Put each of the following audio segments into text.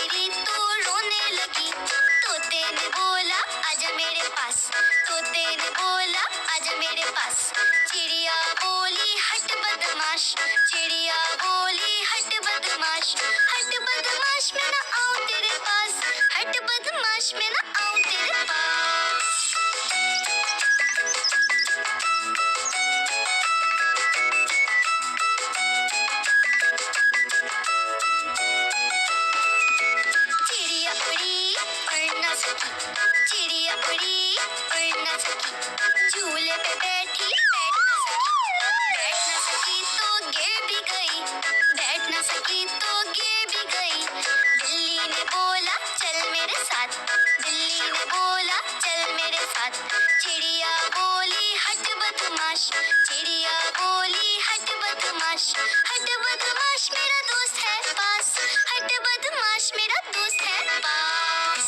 गिरी तो रोने लगी। तोते ने बोला आजा मेरे पास, तोते ने बोला आजा मेरे पास। चिड़िया बोली हट बदमाश, चिड़िया बोली हट बदमाश, हट बदमाश मैं ना आऊं तेरे पास, हट बदमाश मैं ना आऊं तेरे पास। चिड़िया उड़ी उड़ ना सकी, चिड़िया उड़ी उड़ ना सकी। झूले पे बैठी बैठ ना सकी, बैठ ना सकी तो गिर भी गई, बैठ ना सकी तो गिर भी गई। बिल्ली ने बोला चल मेरे साथ, बिल्ली ने बोला चल मेरे साथ। चिड़िया बोली हट बदमाश, चिड़िया बोली हट बदमाश, हट बदमाश मेरा दोस्त है पास, हट बदमाश मेरा दोस्त है पास।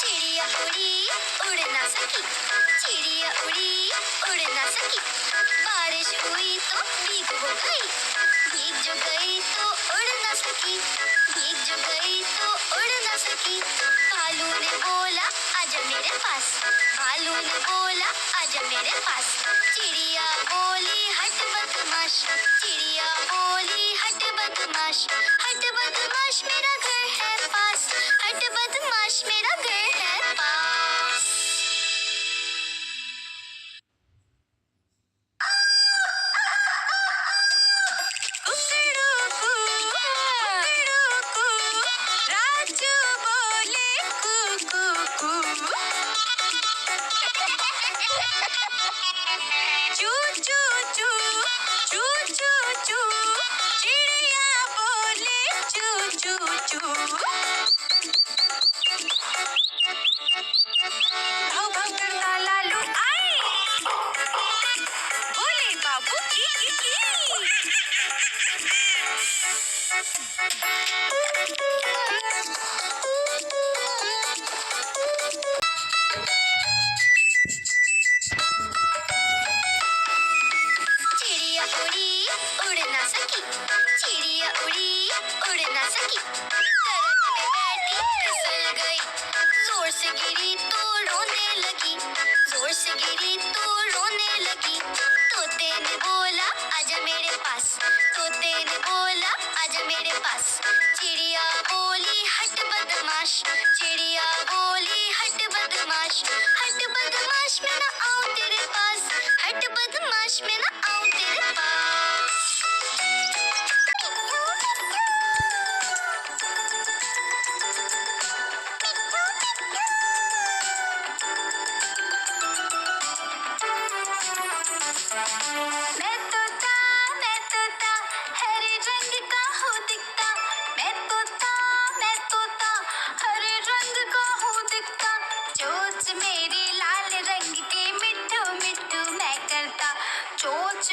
चिड़िया उड़ी उड़ ना सकी, चिड़िया उड़ी उड़ ना सकी। बारिश हुई तो भीग वो गई, भीग जो गई तो उड़ ना सकी, भीग जो गई तो उड़ ना सकी। भालू ने बोला आजा मेरे पास, भालू ने बोला आजा मेरे पास। चिड़िया बोली हट बदमाश, चिड़िया बोली हट बदमाश, हट बदमाश मेरा घर है पास, हट बदमाश मेरा घर है पास। राजू बोले कू चू चू चू चू चू चू, चिड़िया बोले चू चू चू। भाव भाव करता लालू आए, बोले बाबू की। चिड़िया उड़ी उड़ ना सकी, चिड़िया उड़ी उड़ ना सकी। दरख्त पे बैठी फिसल गई, जोर से गिरी तो रोने लगी, जोर से गिरी तो रोने लगी। तोते ने बोला आजा मेरे पास, तोते ने बोला आजा मेरे पास। चिड़िया बोली हट बदमाश, चिड़िया बोली हट बदमाश, हट बदमाश मैं ना आऊं तेरे पास, हट बदमाश मैं ना आऊं तेरे पास। मैं तोता हरे रंग का हूँ दिखता, मैं तोता हरे रंग का हूँ दिखता। चोंच मेरी लाल रंग की मिट्ठू मिट्ठू मैं करता, चोंच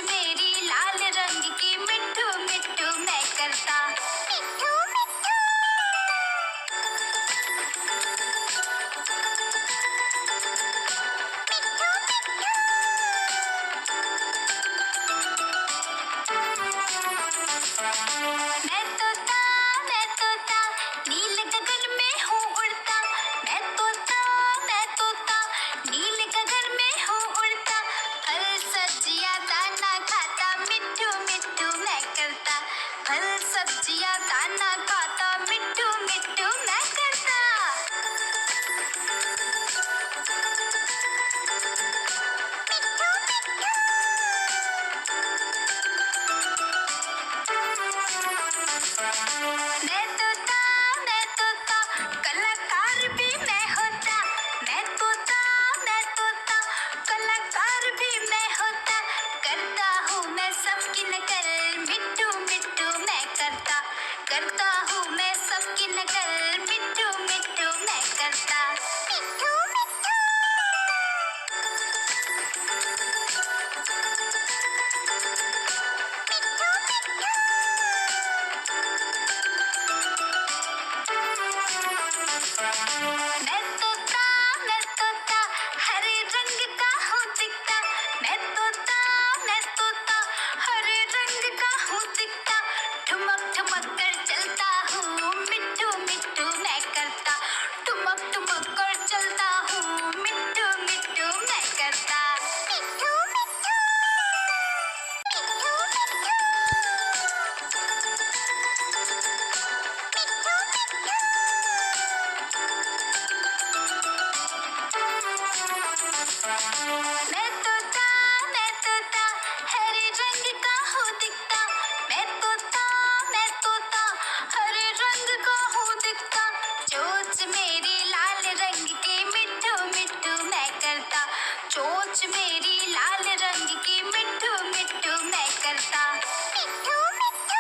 चोंच मेरी लाल रंग की मिट्ठू मिट्ठू मैं करता। मिट्ठू मिट्ठू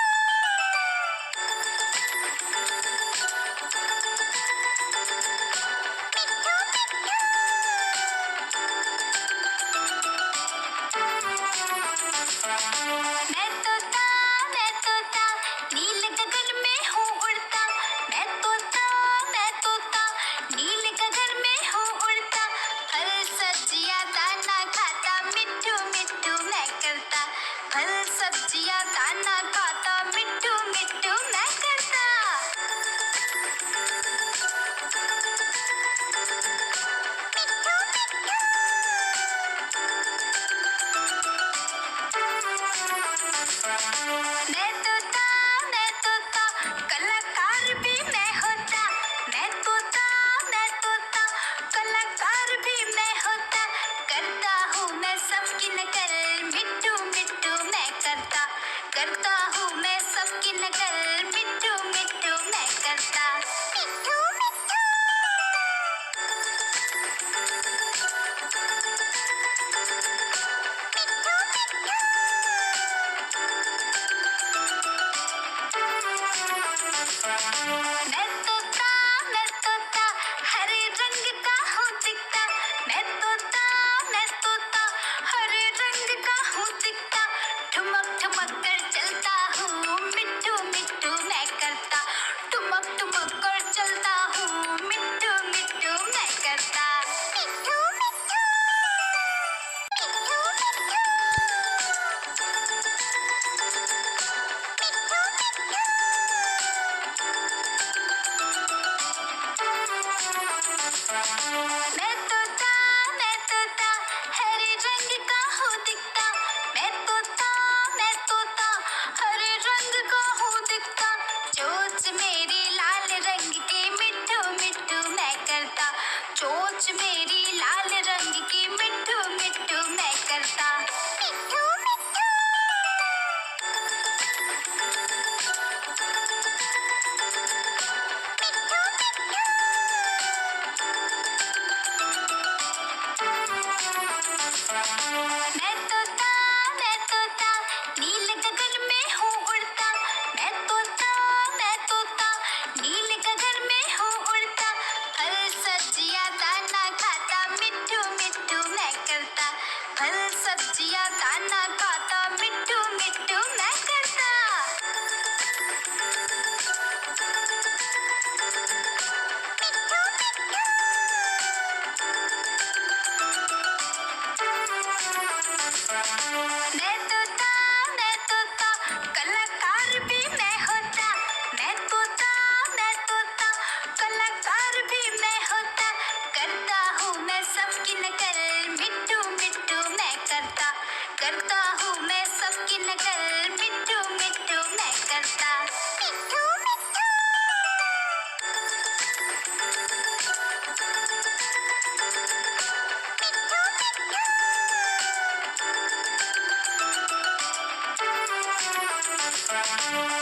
मैं तोता नील गगन में हूँ उड़ता। मैं तोता नील गगन में हूँ उड़ता। फल सब्जियाँ दाना खाता मिट्ठू मिट्ठू मैं करता। फल सब्जियाँ दाना खाता मिट्ठू मिट्ठू मैं करता। मैं तोता कलाकार भी मैं होता। मैं तोता कलाकार भी मैं होता। करता हूँ मैं सबकी नकल मिट्ठू मिट्ठू मैं करता। करता हूँ मैं सबकी नकल मिट्ठू मिट्ठू मैं करता। मिट्ठू मिट्ठू मैं तोता हरे रंग का हूँ दिखता। मैं तोता हरे रंग का हूँ दिखता। ठुमक ठुमक कर चलता हूँ मिट्ठू मिट्ठू मैं करता। ठुमक ठुमक कर चलता हूँ मिट्ठू मिट्ठू मैं करता। मिट्ठू मिट्ठू मैं तोता हरे रंग का हूँ दिखता। मैं तोता हरे रंग का हूँ दिखता। चोंच मेरी लाल रंग की मिट्ठू मिट्ठू मैं करता। चोंच मेरी लाल रंग की मिट्ठू मिट्ठू मैं करता। मिट्ठू मिट्ठू मैं तोता नील गगन में हूँ उड़ता। मैं तोता नील गगन में हूँ उड़ता। फल सब्जियाँ दाना खाता मिट्ठू मिट्ठू मैं करता। फल सब्जियाँ दाना खाता मिट्ठू मिट्ठू मैं करता। मैं तोता कलाकार भी मैं होता। मैं तोता कलाकार भी मैं होता। करता हूँ मैं सबकी नकल मिट्ठू मिट्ठू मैं करता। करता हूँ मैं सबकी नकल मिट्ठू मिट्ठू मैं करता। मिट्ठू मिट्ठू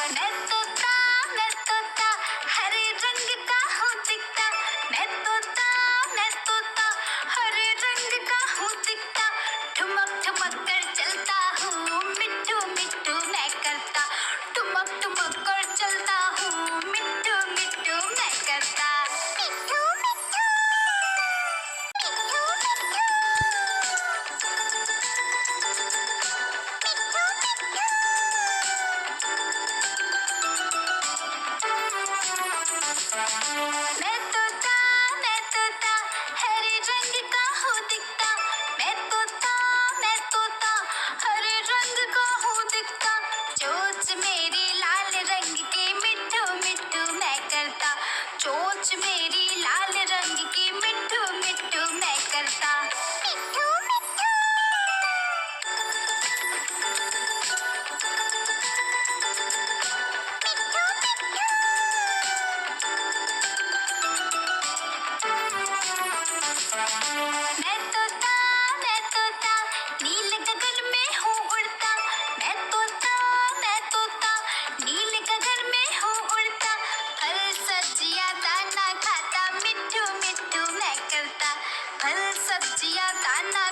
मैं तोता हरे रंग का हूँ दिखता। मैं तोता हरे रंग का हूँ दिखता। ठुमक ठुमक कर चलता हूँ मिट्ठू मिट्ठू मैं करता। ठुमक ठुमक कर चलता हूँ मिट्ठू मिट्ठू मैं करता। मिट्ठू मिट्ठू मैं तोता हरे रंग का हूँ दिखता। मैं तोता हरे रंग का हूँ दिखता। चोंच मेरी लाल रंग की मिट्ठू मिट्ठू मैं करता। चोंच मेरी लाल रंग की मिट्ठू मिट्ठू मैं करता। मिट्ठू मिट्ठू मैं तोता नील गगन में हूँ उड़ता। मैं तोता नील गगन में हूँ उड़ता। फल सब्जियाँ दाना खाता मिट्ठू मिट्ठू मैं करता। फल सब्जियाँ दाना